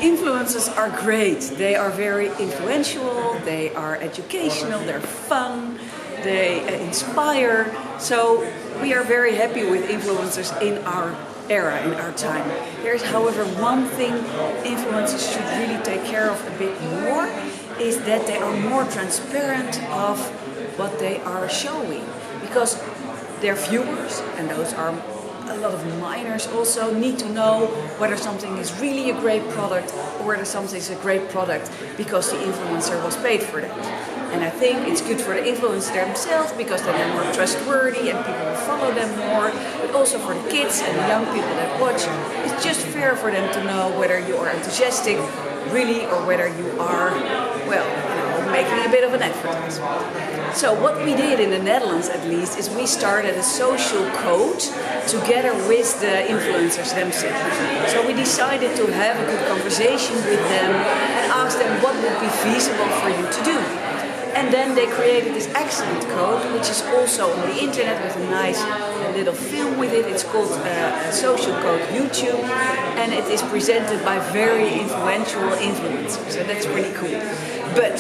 Influencers are great. They are very influential, they are educational, they're fun, they inspire. So we are very happy with influencers in our era, in our time. There is, however, one thing influencers should really take care of a bit more, is that they are more transparent of what they are showing. Because their viewers, and those are a lot of minors, also need to know whether something is really a great product or whether something is a great product because the influencer was paid for that. And I think it's good for the influencers themselves because then they're more trustworthy and people will follow them more. But also for the kids and the young people that watch, it's just fair for them to know whether you are enthusiastic really or whether you are, well, making a bit of an advertisement. So what we did in the Netherlands, at least, is we started a social code together with the influencers themselves. So we decided to have a good conversation with them and ask them what would be feasible for you to do. And then they created this excellent code, which is also on the internet with a nice little film with it. It's called Social Code YouTube, and it is presented by very influential influencers. So that's really cool. But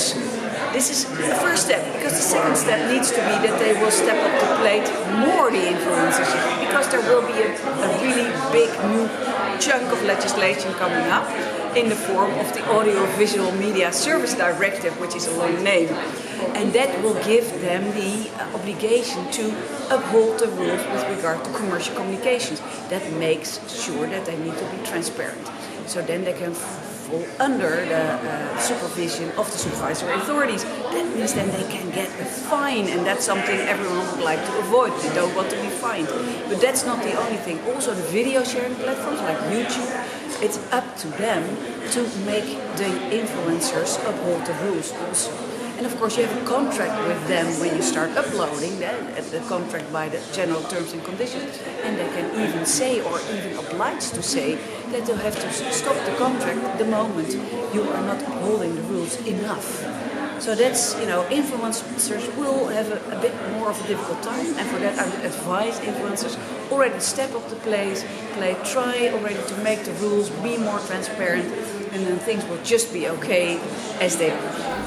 this is the first step, because the second step needs to be that they will step up to plate more, the influencers, because there will be a really big new chunk of legislation coming up in the form of the Audiovisual Media Service Directive, which is a long name. And that will give them the obligation to uphold the rules with regard to commercial communications. That makes sure that they need to be transparent. So then they can fall under the supervision of the supervisory authorities. That means then they can get a fine, and that's something everyone would like to avoid. They don't want to be fined. But that's not the only thing. Also the video sharing platforms like YouTube, it's up to them to make the influencers uphold the rules also. And of course you have a contract with them when you start uploading, the contract by the general terms and conditions, and they can even say, or even obliged to say, that they'll have to stop the contract the moment you are not upholding the rules enough. So that's, influencers will have a bit more of a difficult time, and for that I would advise influencers already step up the play, try already to make the rules be more transparent, and then things will just be okay as they are.